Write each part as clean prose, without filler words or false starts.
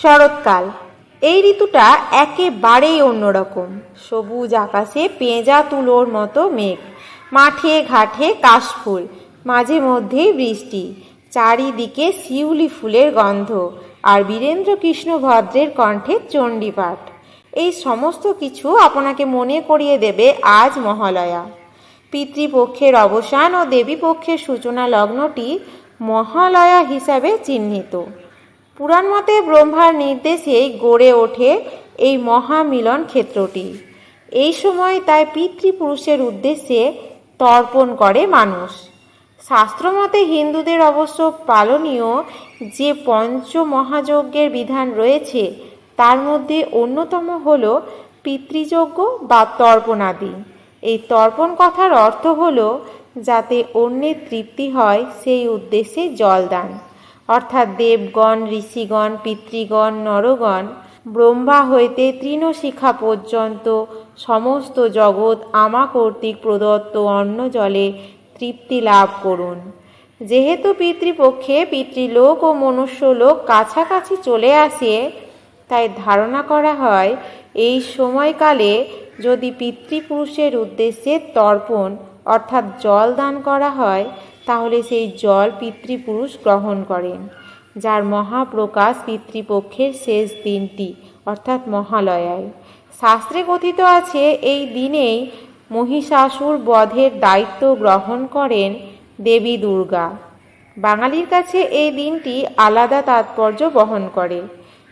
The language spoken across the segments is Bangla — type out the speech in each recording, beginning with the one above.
শরৎকাল এই ঋতুটা একেবারেই অন্যরকম। সবুজ আকাশে পেঁজা তুলোর মতো মেঘ, মাঠে ঘাটে কাশফুল, মাঝে মধ্যেই বৃষ্টি, চারিদিকে শিউলি ফুলের গন্ধ আর বীরেন্দ্রকৃষ্ণ ভদ্রের কণ্ঠে চণ্ডীপাঠ। এই সমস্ত কিছু আপনাকে মনে করিয়ে দেবে আজ মহালয়া। পিতৃপক্ষের অবসান ও দেবীপক্ষের সূচনা লগ্নটি মহালয়া হিসাবে চিহ্নিত। পুরাণ মতে ব্রহ্মার নির্দেশেই গড়ে ওঠে এই মহামিলন ক্ষেত্রটি। এই সময় তাই পিতৃপুরুষের উদ্দেশ্যে তর্পণ করে মানুষ। শাস্ত্রমতে হিন্দুদের অবশ্য পালনীয় যে পঞ্চমহাযজ্ঞের বিধান রয়েছে তার মধ্যে অন্যতম হল পিতৃযজ্ঞ বা তর্পণাদি। এই তর্পণ কথার অর্থ হল যাতে অন্যের তৃপ্তি হয় সেই উদ্দেশ্যে জলদান, অর্থাৎ দেবগণ, ঋষিগণ, পিতৃগণ, নরগণ, ব্রহ্মা হইতে তৃণশিখা পর্যন্ত সমস্ত জগৎ আমা কর্তৃক প্রদত্ত অন্ন জলে তৃপ্তি লাভ করুন। যেহেতু পিতৃপক্ষে পিতৃলোক ও মনুষ্যলোক কাছাকাছি চলে আসে, তাই ধারণা করা হয় এই সময়কালে যদি পিতৃপুরুষের উদ্দেশ্যে তর্পণ অর্থাৎ জল দান করা হয় তাহলে সেই জল পিতৃপুরুষ গ্রহণ করেন, যার মহাপ্রকাশ পিতৃপক্ষের শেষ দিনটি অর্থাৎ মহালয়ায়। শাস্ত্রে কথিত আছে এই দিনেই মহিষাসুর বধের দায়িত্ব গ্রহণ করেন দেবী দুর্গা। বাঙালির কাছে এই দিনটি আলাদা তাৎপর্য বহন করে।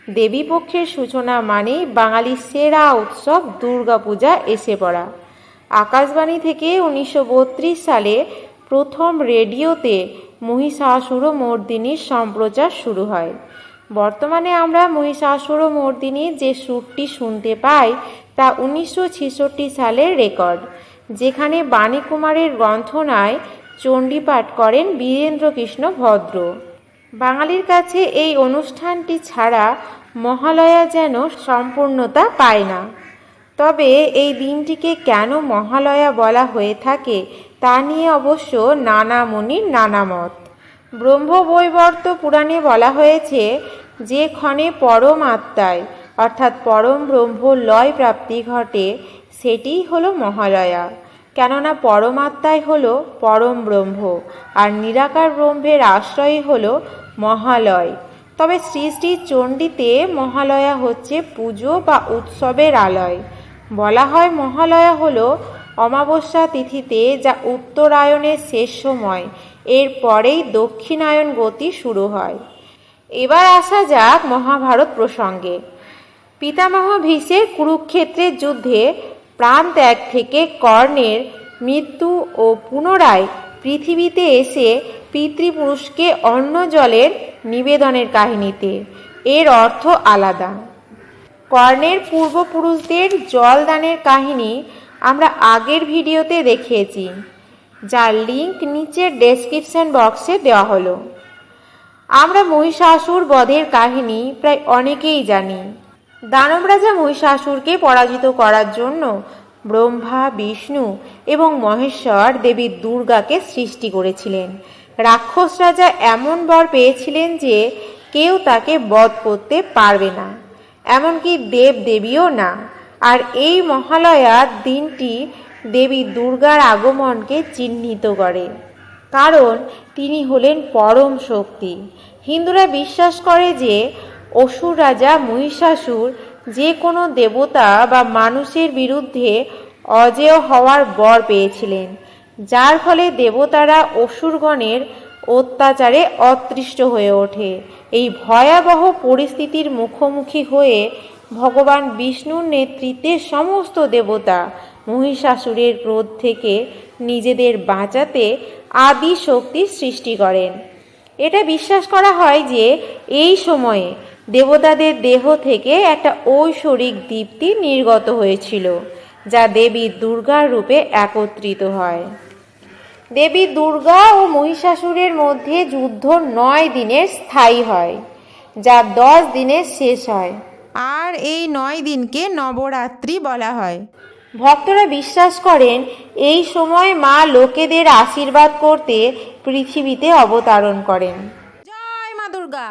দেবীপক্ষের সূচনা মানেই বাঙালির সেরা উৎসব দুর্গাপূজা এসে পড়া। আকাশবাণী থেকে 1932 সালে প্রথম রেডিওতে মহিষাসুরমর্দিনীর সম্প্রচার শুরু হয়। বর্তমানে আমরা মহিষাসুরমর্দিনীর যে সুরটি শুনতে পাই তা 1966 সালের রেকর্ড, যেখানে বাণীকুমারের গ্রন্থনায় চণ্ডীপাঠ করেন বীরেন্দ্রকৃষ্ণ ভদ্র। বাঙালির কাছে এই অনুষ্ঠানটি ছাড়া মহালয়া যেন সম্পূর্ণতা পায় না। তবে এই দিনটিকে কেন মহালয়া বলা হয়ে থাকে তা নিয়ে অবশ্য নানা মুনির নানা মত। ব্রহ্মবৈবর্ত পুরাণে বলা হয়েছে যে ক্ষণে পরম আত্মায় অর্থাৎ পরম ব্রহ্ম লয় প্রাপ্তি ঘটে সেটিই হলো মহালয়া। কেননা পরমাত্মাই হলো পরম ব্রহ্ম আর নিরাকার ব্রহ্মের আশ্রয়ই হলো মহালয়। তবে শ্রী শ্রী চণ্ডীতে মহালয়া হচ্ছে পুজো বা উৎসবের আলয়। বলা হয় মহালয়া হলো অমাবস্যা তিথিতে, যা উত্তরায়ণের শেষ সময়, এর পরেই দক্ষিণায়ন গতি শুরু হয়। এবার আসা যাক মহাভারত প্রসঙ্গে। পিতামহ ভীষ্মের কুরুক্ষেত্রের যুদ্ধে প্রাণ ত্যাগ থেকে কর্ণের মৃত্যু ও পুনরায় পৃথিবীতে এসে পিতৃপুরুষকে অন্ন জলের নিবেদনের কাহিনীতে এর অর্থ আলাদা। কর্ণের পূর্বপুরুষদের জল দানের কাহিনী আমরা আগের ভিডিওতে দেখিয়েছি, যার লিঙ্ক নিচের ডেসক্রিপশন বক্সে দেওয়া হলো। আমরা মহিষাসুর বধের কাহিনী প্রায় অনেকেই জানি। দানব রাজা মহিষাসুরকে পরাজিত করার জন্য ব্রহ্মা, বিষ্ণু এবং মহেশ্বর দেবী দুর্গাকে সৃষ্টি করেছিলেন। রাক্ষস রাজা এমন বর পেয়েছিলেন যে কেউ তাকে বধ করতে পারবে না, এমনকি দেব দেবীও না। আর এই মহালয়া দিনটি দেবী দুর্গার আগমনকে চিহ্নিত করে, কারণ তিনি হলেন পরম শক্তি। হিন্দুরা বিশ্বাস করে যে অসুর রাজা মহিষাসুর যে কোনো দেবতা বা মানুষের বিরুদ্ধে অজেয় হওয়ার বর পেয়েছিলেন, যার ফলে দেবতারা অসুরগণের অত্যাচারে অতৃষ্ট হয়ে ওঠে। এই ভয়াবহ পরিস্থিতির মুখোমুখি হয়ে ভগবান বিষ্ণুর নেতৃত্বে সমস্ত দেবতা মহিষাসুরের ক্রোধ থেকে নিজেদের বাঁচাতে আদি শক্তির সৃষ্টি করেন। এটা বিশ্বাস করা হয় যে এই সময়ে দেবতাদের দেহ থেকে একটা ঐশ্বরিক দীপ্তি নির্গত হয়েছিল, যা দেবী দুর্গার রূপে একত্রিত হয়। দেবী দুর্গা ও মহিষাসুরের মধ্যে যুদ্ধ 9 দিনের স্থায়ী হয়, যা 10 দিনে শেষ হয়। আর এই 9 দিনকে নবরাত্রি বলা হয়। ভক্তরা বিশ্বাস করেন এই সময় মা লোকেদের আশীর্বাদ করতে পৃথিবীতে অবতরণ করেন। জয় মা দুর্গা।